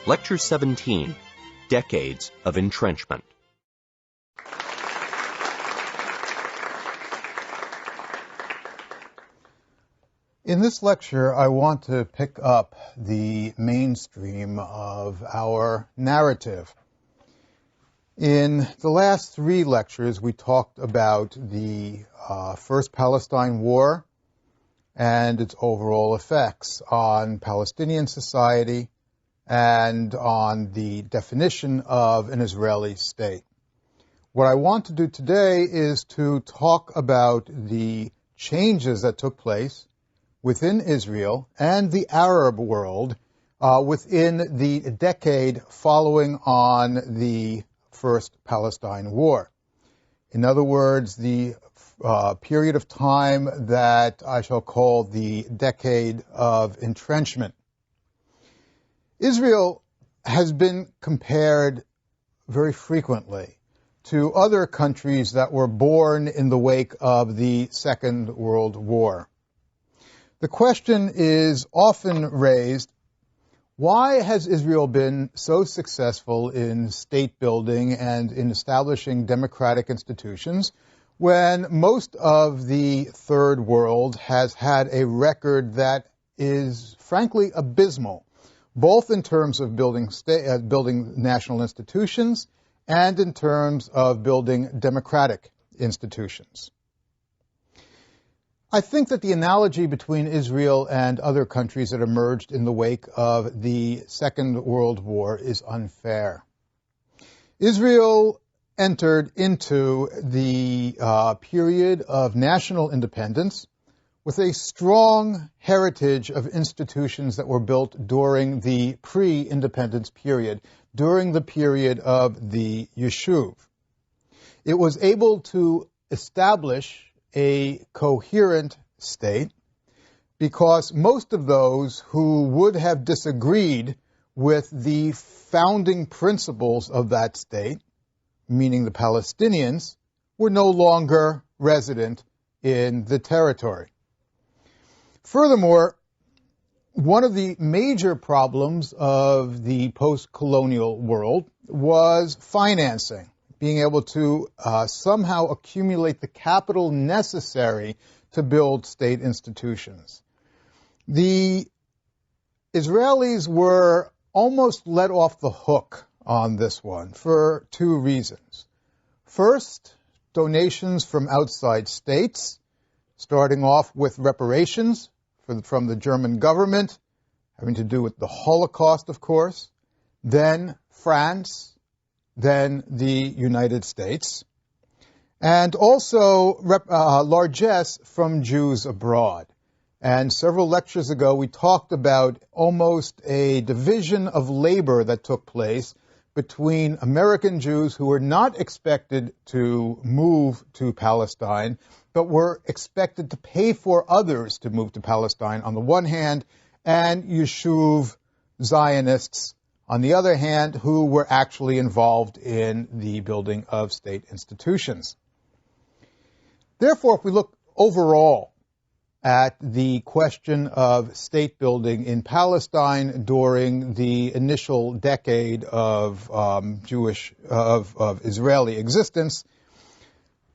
Lecture 17, Decades of Entrenchment. In this lecture, I want to pick up the mainstream of our narrative. In the last three lectures, we talked about the First Palestine War and its overall effects on Palestinian society and on the definition of an Israeli state. What I want to do today is to talk about the changes that took place within Israel and the Arab world within the decade following on the First Palestine War. In other words, the period of time that I shall call the Decade of Entrenchment. Israel has been compared very frequently to other countries that were born in the wake of the Second World War. The question is often raised, why has Israel been so successful in state building and in establishing democratic institutions when most of the Third World has had a record that is frankly abysmal, both in terms of building national institutions and in terms of building democratic institutions? I think that the analogy between Israel and other countries that emerged in the wake of the Second World War is unfair. Israel entered into the period of national independence with a strong heritage of institutions that were built during the pre-independence period, during the period of the Yishuv. It was able to establish a coherent state because most of those who would have disagreed with the founding principles of that state, meaning the Palestinians, were no longer resident in the territory. Furthermore, one of the major problems of the post-colonial world was financing, being able to somehow accumulate the capital necessary to build state institutions. The Israelis were almost let off the hook on this one for two reasons. First, donations from outside states, starting off with reparations from the German government, having to do with the Holocaust, of course, then France, then the United States, and also largesse from Jews abroad. And several lectures ago, we talked about almost a division of labor that took place between American Jews who were not expected to move to Palestine, but were expected to pay for others to move to Palestine on the one hand, and Yishuv Zionists on the other hand, who were actually involved in the building of state institutions. Therefore, if we look overall at the question of state building in Palestine during the initial decade of Israeli existence,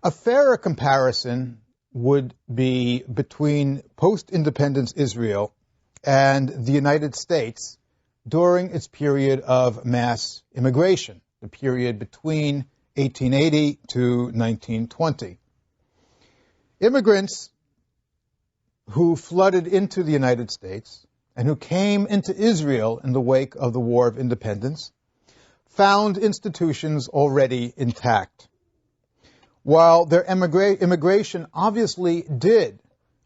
a fairer comparison would be between post-independence Israel and the United States during its period of mass immigration, the period between 1880 to 1920. Immigrants who flooded into the United States and who came into Israel in the wake of the War of Independence found institutions already intact. While their immigration obviously did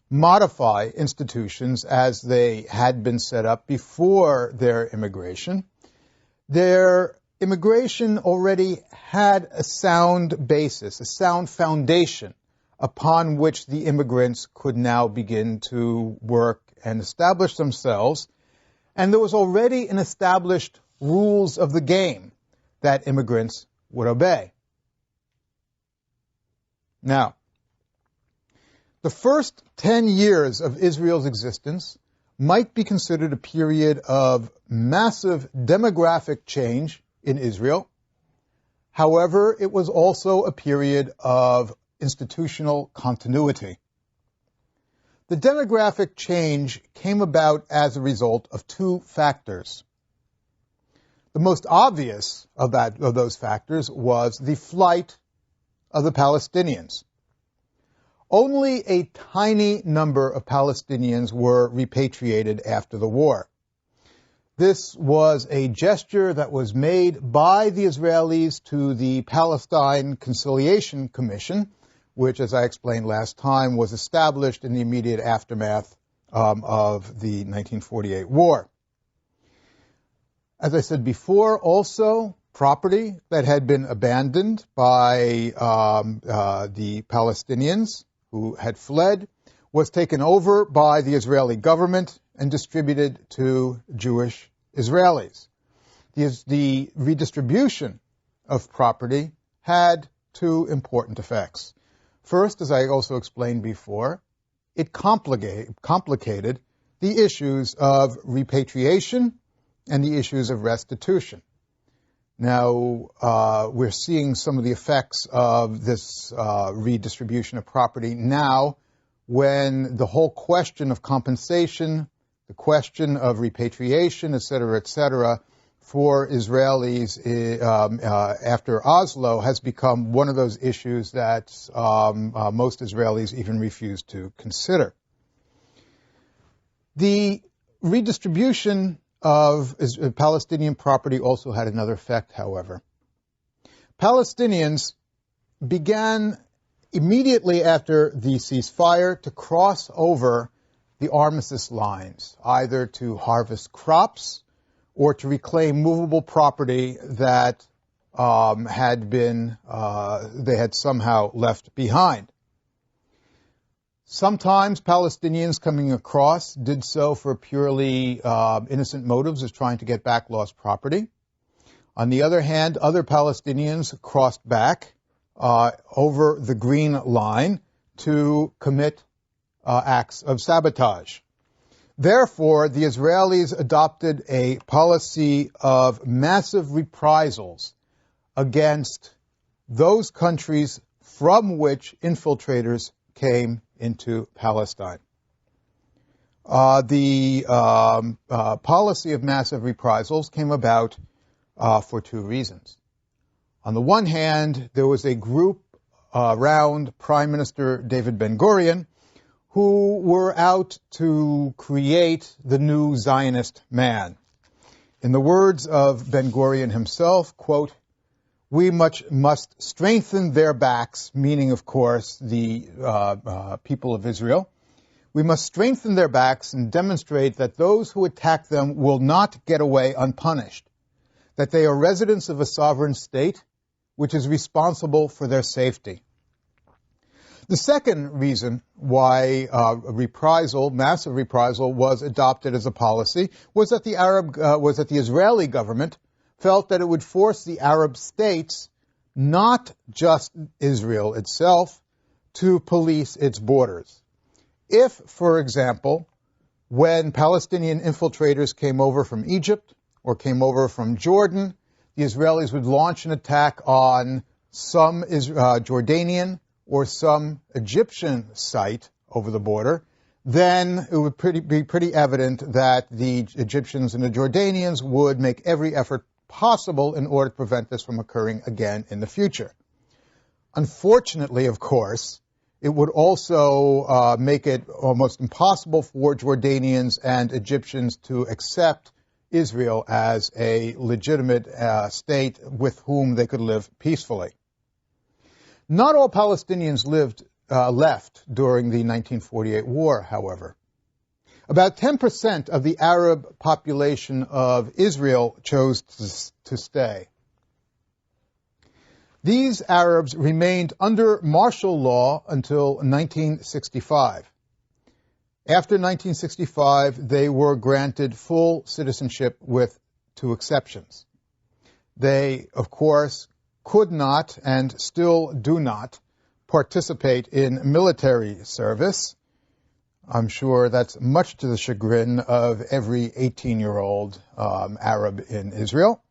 modify institutions as they had been set up before their immigration, their immigration already had a sound basis, a sound foundation upon which the immigrants could now begin to work and establish themselves. And there was already an established rules of the game that immigrants would obey. Now, the first 10 years of Israel's existence might be considered a period of massive demographic change in Israel. However, it was also a period of institutional continuity. The demographic change came about as a result of two factors. The most obvious of those factors was the flight of the Palestinians. Only a tiny number of Palestinians were repatriated after the war. This was a gesture that was made by the Israelis to the Palestine Conciliation Commission, which, as I explained last time, was established in the immediate aftermath of the 1948 war. As I said before, also, property that had been abandoned by the Palestinians who had fled was taken over by the Israeli government and distributed to Jewish Israelis. The redistribution of property had two important effects. First, as I also explained before, it complicated the issues of repatriation and the issues of restitution. Now, we're seeing some of the effects of this redistribution of property now when the whole question of compensation, the question of repatriation, et cetera, for Israelis after Oslo has become one of those issues that most Israelis even refuse to consider. The redistribution of Palestinian property also had another effect, however. Palestinians began immediately after the ceasefire to cross over the armistice lines, either to harvest crops or to reclaim movable property that they had somehow left behind. Sometimes Palestinians coming across did so for purely innocent motives, as trying to get back lost property. On the other hand, other Palestinians crossed back over the green line to commit acts of sabotage. Therefore, the Israelis adopted a policy of massive reprisals against those countries from which infiltrators came into Palestine. The policy of massive reprisals came about for two reasons. On the one hand, there was a group around Prime Minister David Ben-Gurion who were out to create the new Zionist man. In the words of Ben-Gurion himself, quote, "We must strengthen their backs," meaning, of course, the people of Israel. "We must strengthen their backs and demonstrate that those who attack them will not get away unpunished, that they are residents of a sovereign state which is responsible for their safety." The second reason why massive reprisal, was adopted as a policy was that the Israeli government felt that it would force the Arab states, not just Israel itself, to police its borders. If, for example, when Palestinian infiltrators came over from Egypt or came over from Jordan, the Israelis would launch an attack on some Jordanian or some Egyptian site over the border, then it would be pretty evident that the Egyptians and the Jordanians would make every effort possible in order to prevent this from occurring again in the future. Unfortunately, of course, it would also make it almost impossible for Jordanians and Egyptians to accept Israel as a legitimate state with whom they could live peacefully. Not all Palestinians left during the 1948 war, however. About 10% of the Arab population of Israel chose to stay. These Arabs remained under martial law until 1965. After 1965, they were granted full citizenship with two exceptions. They, of course, could not and still do not participate in military service. I'm sure that's much to the chagrin of every 18-year-old Arab in Israel.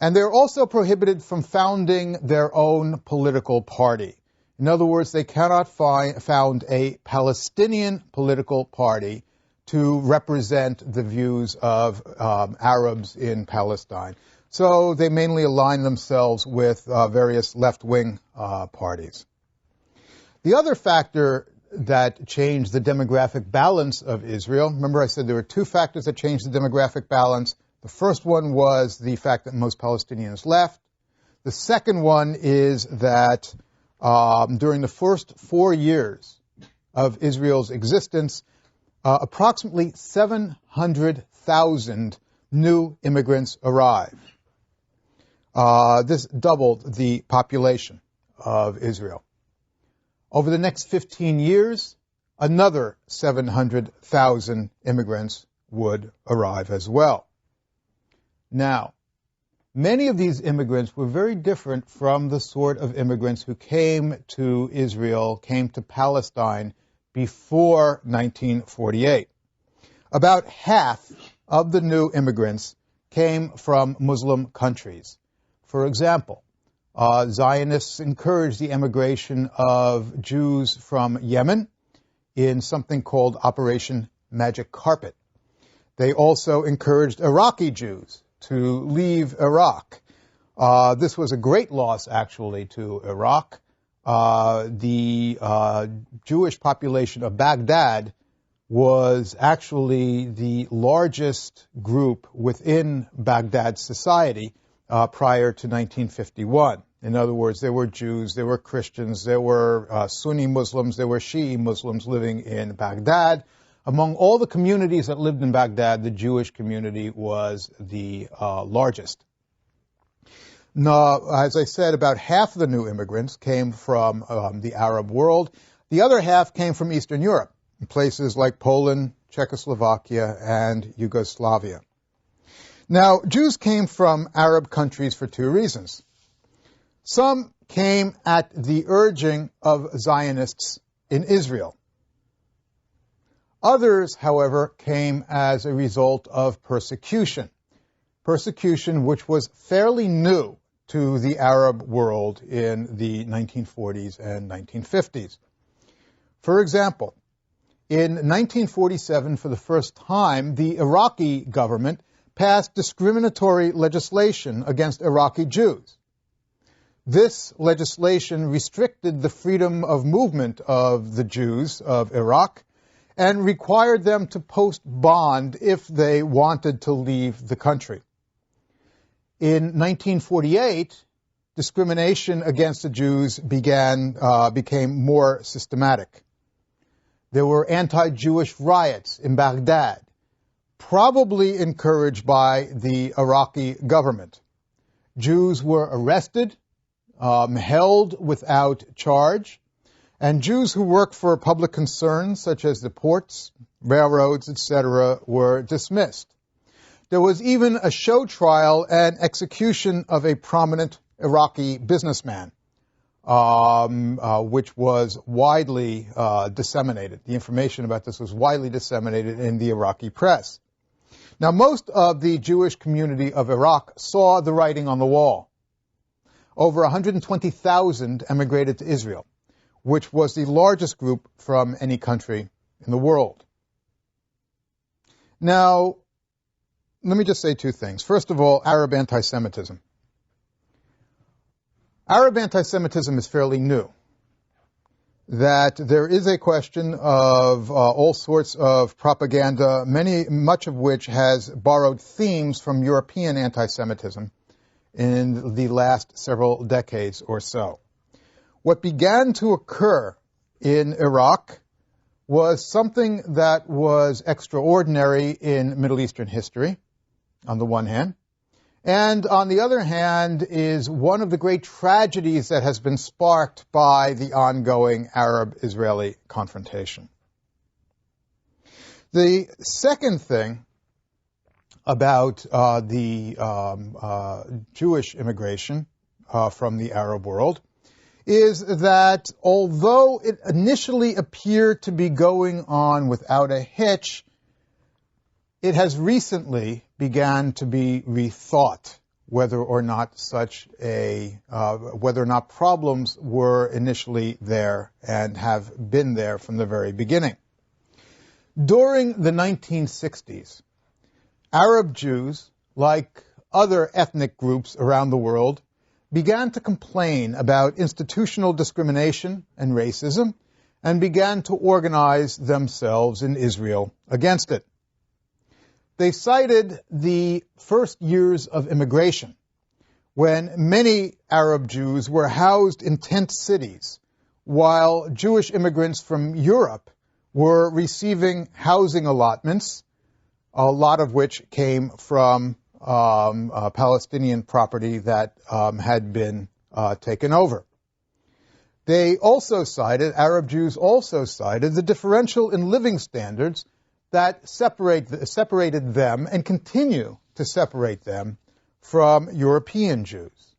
And they're also prohibited from founding their own political party. In other words, they cannot found a Palestinian political party to represent the views of Arabs in Palestine. So they mainly align themselves with various left-wing parties. The other factor that changed the demographic balance of Israel, remember I said there were two factors that changed the demographic balance. The first one was the fact that most Palestinians left. The second one is that during the first 4 years of Israel's existence, approximately 700,000 new immigrants arrived. This doubled the population of Israel. Over the next 15 years, another 700,000 immigrants would arrive as well. Now, many of these immigrants were very different from the sort of immigrants who came to Israel, came to Palestine before 1948. About half of the new immigrants came from Muslim countries. For example, Zionists encouraged the emigration of Jews from Yemen in something called Operation Magic Carpet. They also encouraged Iraqi Jews to leave Iraq. This was a great loss, actually, to Iraq. The Jewish population of Baghdad was actually the largest group within Baghdad society prior to 1951. In other words, there were Jews, there were Christians, there were Sunni Muslims, there were Shi'i Muslims living in Baghdad. Among all the communities that lived in Baghdad, the Jewish community was the largest. Now, as I said, about half of the new immigrants came from the Arab world. The other half came from Eastern Europe, in places like Poland, Czechoslovakia, and Yugoslavia. Now, Jews came from Arab countries for two reasons. Some came at the urging of Zionists in Israel. Others, however, came as a result of persecution which was fairly new to the Arab world in the 1940s and 1950s. For example, in 1947, for the first time, the Iraqi government passed discriminatory legislation against Iraqi Jews. This legislation restricted the freedom of movement of the Jews of Iraq and required them to post bond if they wanted to leave the country. In 1948, discrimination against the Jews became more systematic. There were anti-Jewish riots in Baghdad, probably encouraged by the Iraqi government. Jews were arrested, held without charge, and Jews who worked for public concerns, such as the ports, railroads, etc., were dismissed. There was even a show trial and execution of a prominent Iraqi businessman, which was widely disseminated. The information about this was widely disseminated in the Iraqi press. Now, most of the Jewish community of Iraq saw the writing on the wall. Over 120,000 emigrated to Israel, which was the largest group from any country in the world. Now, let me just say two things. First of all, Arab anti-Semitism. Arab anti-Semitism is fairly new. That there is a question of all sorts of propaganda, much of which has borrowed themes from European anti-Semitism in the last several decades or so. What began to occur in Iraq was something that was extraordinary in Middle Eastern history, on the one hand, and on the other hand is one of the great tragedies that has been sparked by the ongoing Arab-Israeli confrontation. The second thing about the Jewish immigration from the Arab world is that although it initially appeared to be going on without a hitch, it has recently began to be rethought whether or not whether or not problems were initially there and have been there from the very beginning. During the 1960s, Arab Jews, like other ethnic groups around the world, began to complain about institutional discrimination and racism and began to organize themselves in Israel against it. They cited the first years of immigration, when many Arab Jews were housed in tent cities, while Jewish immigrants from Europe were receiving housing allotments, a lot of which came from Palestinian property that had been taken over. Arab Jews also cited the differential in living standards that separated them and continue to separate them from European Jews.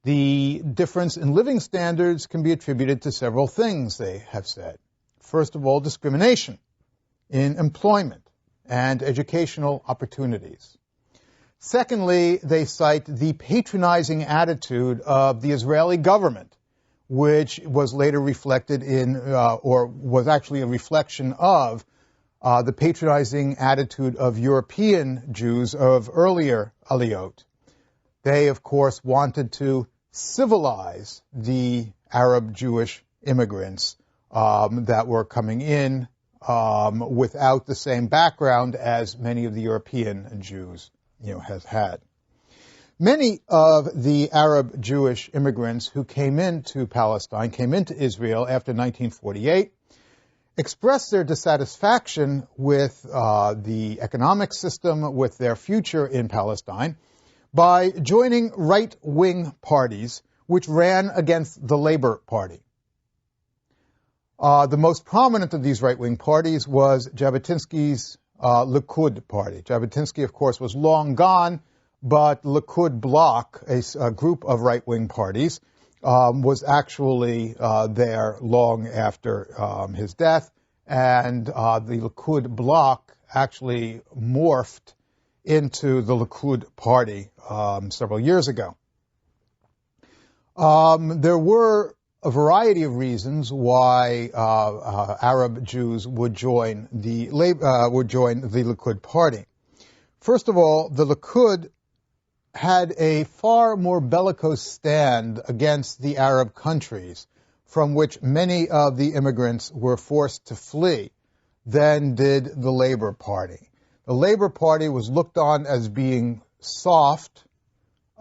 The difference in living standards can be attributed to several things, they have said. First of all, discrimination in employment and educational opportunities. Secondly, they cite the patronizing attitude of the Israeli government, which was later reflected in, or was actually a reflection of, the patronizing attitude of European Jews of earlier aliyot. They, of course, wanted to civilize the Arab Jewish immigrants that were coming in without the same background as many of the European Jews has had. Many of the Arab Jewish immigrants who came into Palestine, came into Israel after 1948, expressed their dissatisfaction with the economic system, with their future in Palestine, by joining right-wing parties which ran against the Labor Party. The most prominent of these right-wing parties was Jabotinsky's Likud party. Jabotinsky, of course, was long gone, but Likud bloc, a group of right-wing parties, was actually there long after his death, and the Likud bloc actually morphed into the Likud party several years ago. There were a variety of reasons why Arab Jews would join the Likud party. First of all, the Likud had a far more bellicose stand against the Arab countries from which many of the immigrants were forced to flee than did the Labor Party. The Labor Party was looked on as being soft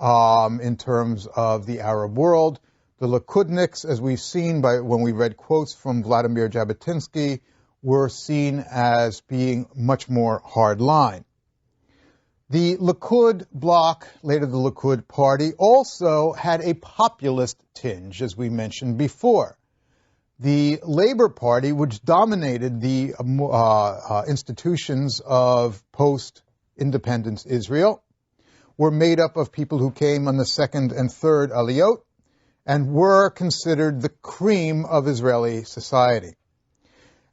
in terms of the Arab world. The Likudniks, as we've seen when we read quotes from Vladimir Jabotinsky, were seen as being much more hardline. The Likud bloc, later the Likud party, also had a populist tinge, as we mentioned before. The Labor Party, which dominated the institutions of post-independence Israel, were made up of people who came on the second and third aliyot and were considered the cream of Israeli society.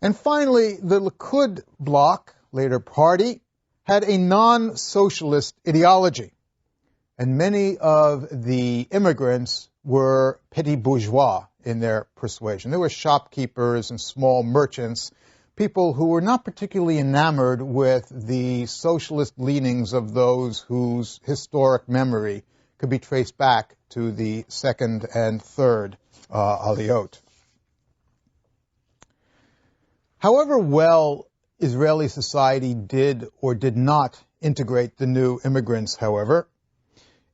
And finally, the Likud bloc, later party, had a non-socialist ideology, and many of the immigrants were petit bourgeois in their persuasion. They were shopkeepers and small merchants, people who were not particularly enamored with the socialist leanings of those whose historic memory could be traced back to the second and third aliyot. However well Israeli society did or did not integrate the new immigrants, however,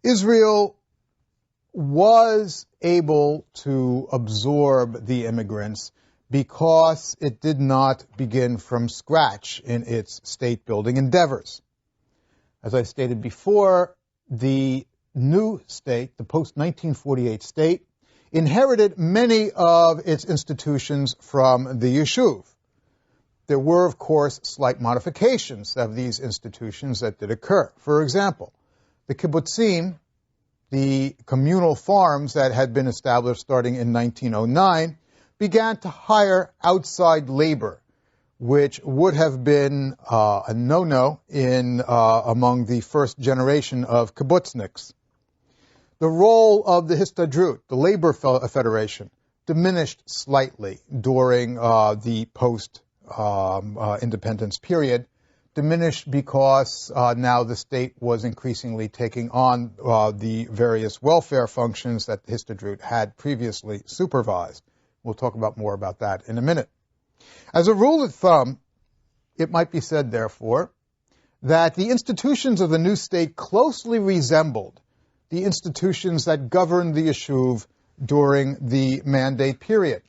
Israel was able to absorb the immigrants because it did not begin from scratch in its state-building endeavors. As I stated before, the new state, the post-1948 state, inherited many of its institutions from the Yishuv. There were, of course, slight modifications of these institutions that did occur. For example, the kibbutzim the communal farms that had been established starting in 1909 began to hire outside labor, which would have been a no-no among the first generation of kibbutzniks. The role of the Histadrut, the labor federation, diminished slightly during the post-independence period, diminished because now the state was increasingly taking on the various welfare functions that the Histadrut had previously supervised. We'll talk more about that in a minute. As a rule of thumb, it might be said, therefore, that the institutions of the new state closely resembled the institutions that governed the Yishuv during the Mandate period,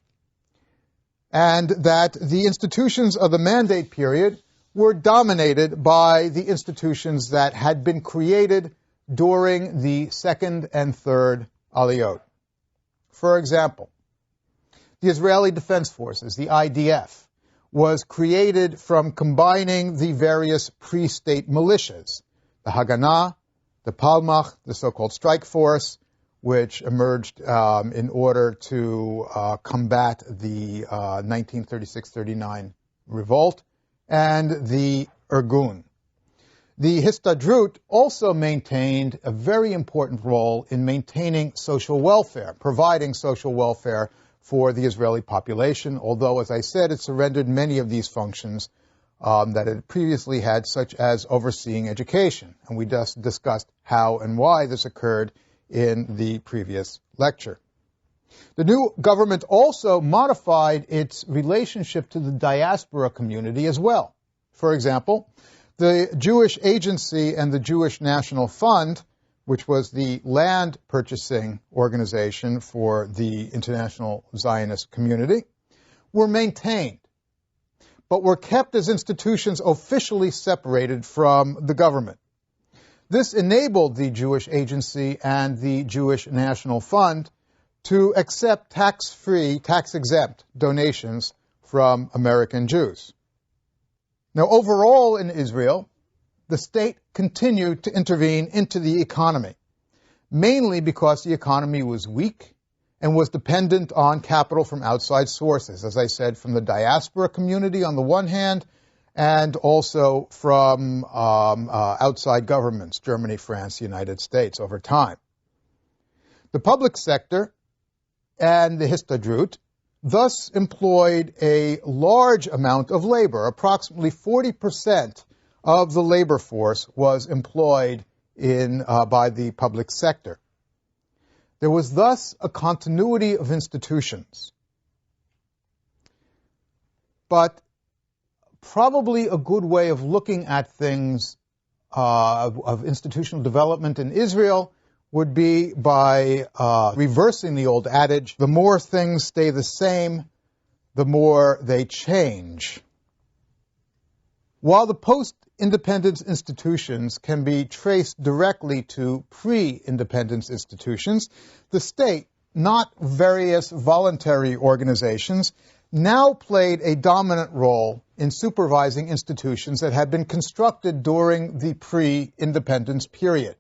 and that the institutions of the Mandate period were dominated by the institutions that had been created during the second and third Aliyot. For example, the Israeli Defense Forces, the IDF, was created from combining the various pre-state militias, the Haganah, the Palmach, the so-called strike force, which emerged in order to combat the 1936-39 revolt, and the Irgun. The Histadrut also maintained a very important role in maintaining social welfare, providing social welfare for the Israeli population, although, as I said, it surrendered many of these functions that it previously had, such as overseeing education. And we just discussed how and why this occurred in the previous lecture. The new government also modified its relationship to the diaspora community as well. For example, the Jewish Agency and the Jewish National Fund, which was the land purchasing organization for the international Zionist community, were maintained, but were kept as institutions officially separated from the government. This enabled the Jewish Agency and the Jewish National Fund to accept tax-free, tax-exempt donations from American Jews. Now, overall in Israel, the state continued to intervene into the economy, mainly because the economy was weak and was dependent on capital from outside sources, as I said, from the diaspora community on the one hand, and also from outside governments, Germany, France, the United States, over time. The public sector and the Histadrut thus employed a large amount of labor. Approximately 40% of the labor force was employed by the public sector. There was thus a continuity of institutions. But probably a good way of looking at things of institutional development in Israel would be by reversing the old adage, the more things stay the same, the more they change. While the post-independence institutions can be traced directly to pre-independence institutions, the state, not various voluntary organizations, now played a dominant role in supervising institutions that had been constructed during the pre-independence period.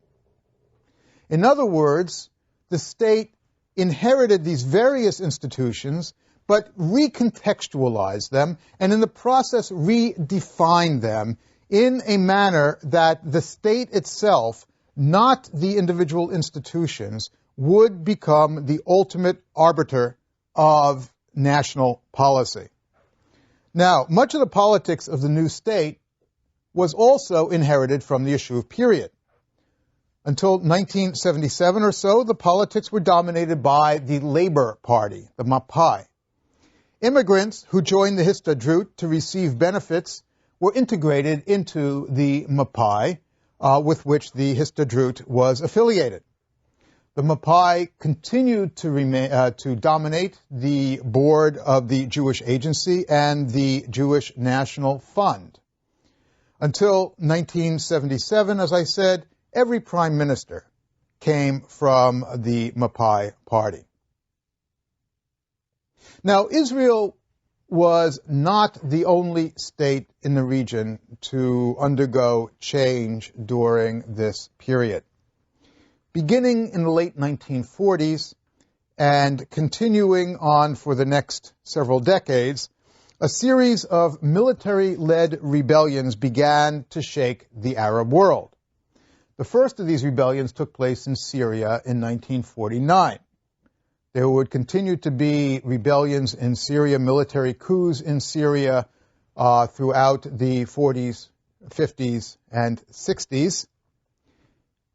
In other words, the state inherited these various institutions, but recontextualized them, and in the process redefined them in a manner that the state itself, not the individual institutions, would become the ultimate arbiter of national policy. Now, much of the politics of the new state was also inherited from the Yishuv period. Until 1977 or so, the politics were dominated by the Labor Party, the Mapai. Immigrants who joined the Histadrut to receive benefits were integrated into the Mapai, with which the Histadrut was affiliated. The Mapai continued to dominate the board of the Jewish Agency and the Jewish National Fund. Until 1977, as I said, every prime minister came from the Mapai party. Now, Israel was not the only state in the region to undergo change during this period. beginning in the late 1940s and continuing on for the next several decades, a series of military-led rebellions began to shake the Arab world. The first of these rebellions took place in Syria in 1949. There would continue to be rebellions in Syria, military coups in Syria throughout the 40s, 50s, and 60s.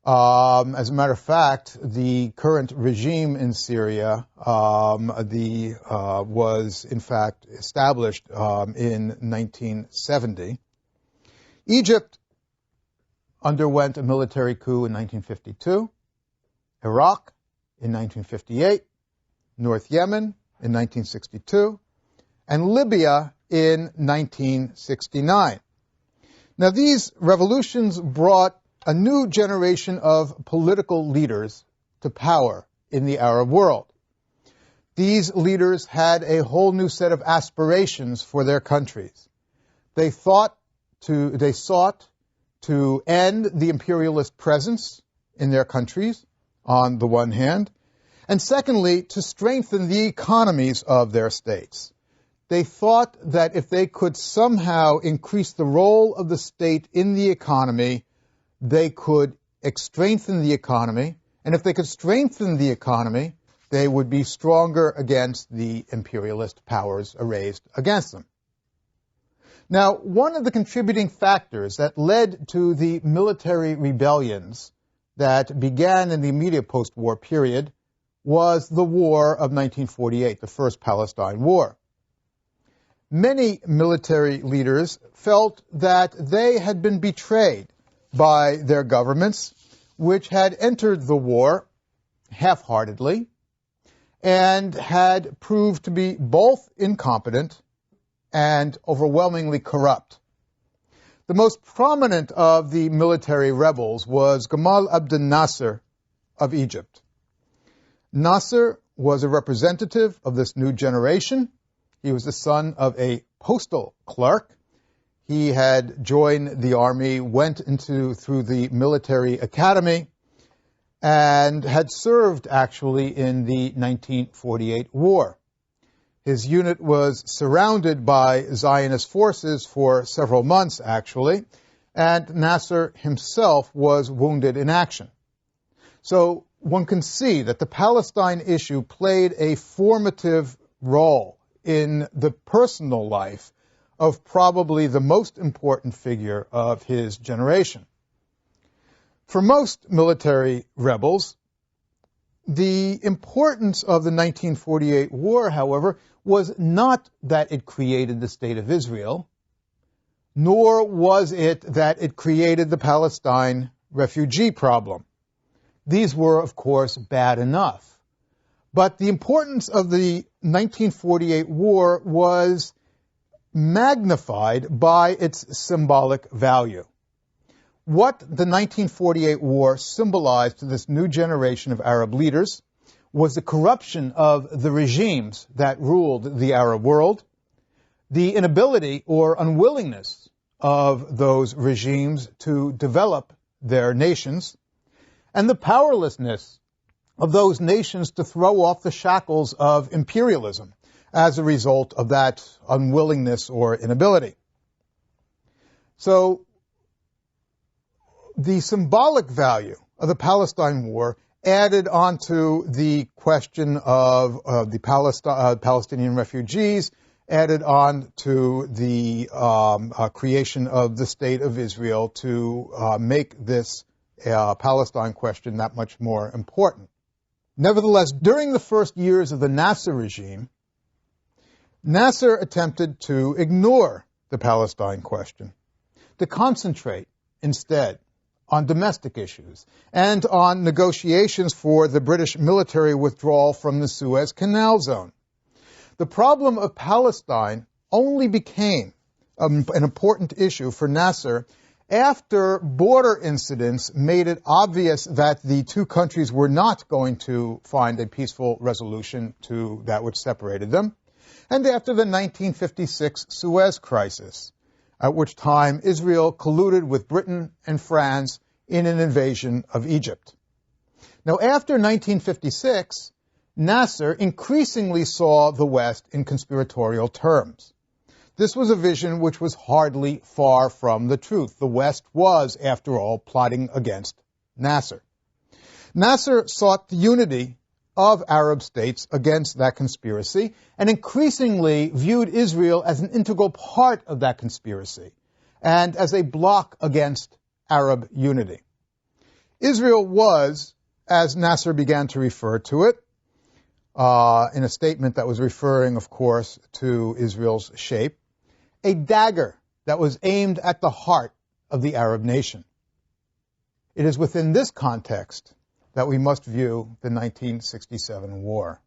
As a matter of fact, the current regime in Syria was in fact established in 1970. Egypt underwent a military coup in 1952, Iraq in 1958, North Yemen in 1962, and Libya in 1969. Now, these revolutions brought a new generation of political leaders to power in the Arab world. These leaders had a whole new set of aspirations for their countries. They sought to end the imperialist presence in their countries, on the one hand, and secondly, to strengthen the economies of their states. They thought that if they could somehow increase the role of the state in the economy, they could strengthen the economy, and if they could strengthen the economy, they would be stronger against the imperialist powers raised against them. Now, one of the contributing factors that led to the military rebellions that began in the immediate post-war period was the War of 1948, the First Palestine War. Many military leaders felt that they had been betrayed by their governments, which had entered the war half-heartedly and had proved to be both incompetent and overwhelmingly corrupt. The most prominent of the military rebels was Gamal Abdel Nasser of Egypt. Nasser was a representative of this new generation. He was the son of a postal clerk. He had joined the army, went through the military academy, and had served actually in the 1948 war. His unit was surrounded by Zionist forces for several months, actually, and Nasser himself was wounded in action. So one can see that the Palestine issue played a formative role in the personal life of probably the most important figure of his generation. For most military rebels, the importance of the 1948 war, however, was not that it created the State of Israel, nor was it that it created the Palestine refugee problem. These were, of course, bad enough. But the importance of the 1948 war was magnified by its symbolic value. What the 1948 war symbolized to this new generation of Arab leaders was the corruption of the regimes that ruled the Arab world, the inability or unwillingness of those regimes to develop their nations, and the powerlessness of those nations to throw off the shackles of imperialism as a result of that unwillingness or inability. So the symbolic value of the Palestine War added onto the question of the Palestinian refugees, added on to the creation of the State of Israel to make this Palestine question that much more important. Nevertheless, during the first years of the Nasser regime, Nasser attempted to ignore the Palestine question, to concentrate instead on domestic issues and on negotiations for the British military withdrawal from the Suez Canal zone. The problem of Palestine only became an important issue for Nasser after border incidents made it obvious that the two countries were not going to find a peaceful resolution to that which separated them, and after the 1956 Suez Crisis, at which time Israel colluded with Britain and France in an invasion of Egypt. Now, after 1956, Nasser increasingly saw the West in conspiratorial terms. This was a vision which was hardly far from the truth. The West was, after all, plotting against Nasser. Nasser sought the unity of Arab states against that conspiracy and increasingly viewed Israel as an integral part of that conspiracy and as a bloc against Arab unity. Israel was, as Nasser began to refer to it, in a statement that was referring, of course, to Israel's shape, a dagger that was aimed at the heart of the Arab nation. It is within this context that we must view the 1967 war.